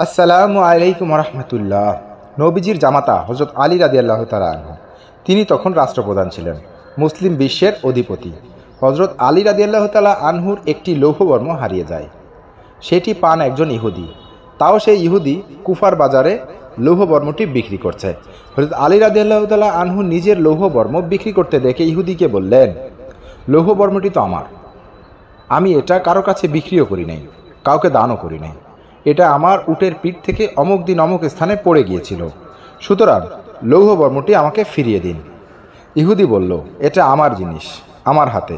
আসসালামু আলাইকুম রহমতুল্লাহ। নবীজির জামাতা হজরত আলী রাদিয়াল্লাহু তাআলা আনহু, তিনি তখন রাষ্ট্রপ্রধান ছিলেন, মুসলিম বিশ্বের অধিপতি। হজরত আলী রাদিয়াল্লাহু তাআলা আনহুর একটি লৌহবর্ম হারিয়ে যায়। সেটি পান একজন ইহুদি। তাও সেই ইহুদি কুফার বাজারে লৌহবর্মটি বিক্রি করছে। হজরত আলী রাদিয়াল্লাহু তাআলা আনহু নিজের লৌহবর্ম বিক্রি করতে দেখে ইহুদিকে বললেন, লৌহবর্মটি তো আমার, আমি এটা কারো কাছে বিক্রিও করি নাই, কাউকে দানও করি নাই। এটা আমার উটের পিঠ থেকে অমুক দিন অমুক স্থানে পড়ে গিয়েছিল, সুতরাং লৌহবর্মটি আমাকে ফিরিয়ে দিন। ইহুদি বলল, এটা আমার জিনিস, আমার হাতে।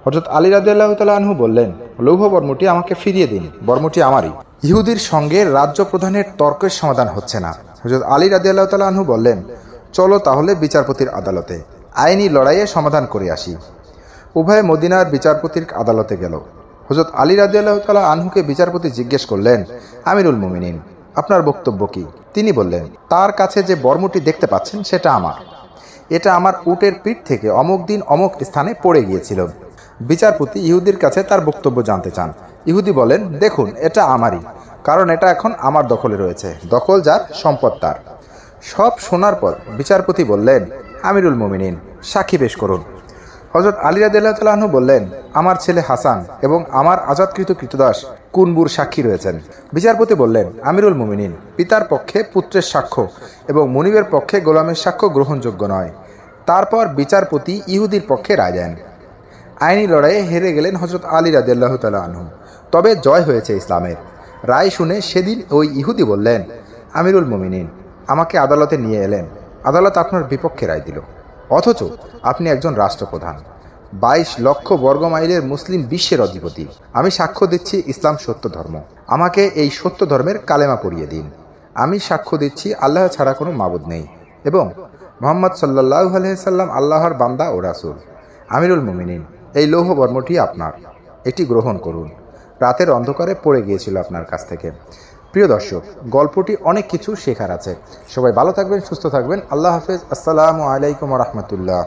হযরত আলী রাদিয়াল্লাহু তাআলা আনহু বললেন, লৌহবর্মটি আমাকে ফিরিয়ে দিন, বর্মটি আমারই। ইহুদির সঙ্গে রাজ্য প্রধানের তর্কের সমাধান হচ্ছে না। হযরত আলী রাদিয়াল্লাহু তাআলা আনহু বললেন, চলো তাহলে বিচারপতির আদালতে, আইনি লড়াইয়ে সমাধান করে আসি। উভয়ে মদিনার বিচারপতির আদালতে গেল। হযরত আলী রাদিয়াল্লাহু তাআলা আনহুকে বিচারপতি জিজ্ঞেস করলেন, আমিরুল মুমিনিন, আপনার বক্তব্য কি? তিনি বললেন, তার কাছে যে বর্মটি দেখতে পাচ্ছেন সেটা আমার। এটা আমার উটের পিঠ থেকে অমুক দিন অমুক স্থানে পড়ে গিয়েছিল। বিচারপতি ইহুদির কাছে তার বক্তব্য জানতে চান। ইহুদি বলেন, দেখুন, এটা আমারই, কারণ এটা এখন আমার দখলে রয়েছে, দখল যার সম্পদ তার। সব শোনার পর বিচারপতি বললেন, আমিরুল মুমিনিন, সাক্ষী পেশ করুন। হযরত আলী রাদিয়াল্লাহু তাআলা আনহু বললেন, আমার ছেলে হাসান এবং আমার আজাদকৃত কৃতদাস কুনবুর সাক্ষী রয়েছেন। বিচারপতি বললেন, আমিরুল মুমিনিন, পিতার পক্ষে পুত্রের সাক্ষ্য এবং মনিবের পক্ষে গোলামের সাক্ষ্য গ্রহণযোগ্য নয়। তারপর বিচারপতি ইহুদির পক্ষে রায় দেন। আইনি লড়াইয়ে হেরে গেলেন হযরত আলী রাদিয়াল্লাহু তাআলা আনহু, তবে জয় হয়েছে ইসলামের। রায় শুনে সেদিন ওই ইহুদি বললেন, আমিরুল মুমিনিন, আমাকে আদালতে নিয়ে এলেন, আদালত আপনার বিপক্ষে রায় দিল, অথচ আপনি একজন রাষ্ট্রপ্রধান, 22 লক্ষ বর্গ মাইলের মুসলিম বিশ্বের অধিপতি। আমি সাক্ষ্য দিচ্ছি ইসলাম সত্য ধর্ম, আমাকে এই সত্য ধর্মের কালেমা পড়িয়ে দিন। আমি সাক্ষ্য দিচ্ছি আল্লাহ ছাড়া কোনো মাবুদ নেই এবং মুহাম্মদ সাল্লাল্লাহু আলাইহি সাল্লাম আল্লাহর বান্দা ও রাসূল। আমিরুল মুমিনিন, এই লৌহবর্মটি আপনার, এটি গ্রহণ করুন। রাতের অন্ধকারে পড়ে গিয়েছিল আপনার কাছ থেকে। প্রিয় দর্শক, গল্পটি অনেক কিছু শেখার আছে। সবাই ভালো থাকবেন, সুস্থ থাকবেন। আল্লাহ হাফেজ। আসসালামু আলাইকুম রহমতুল্লাহ।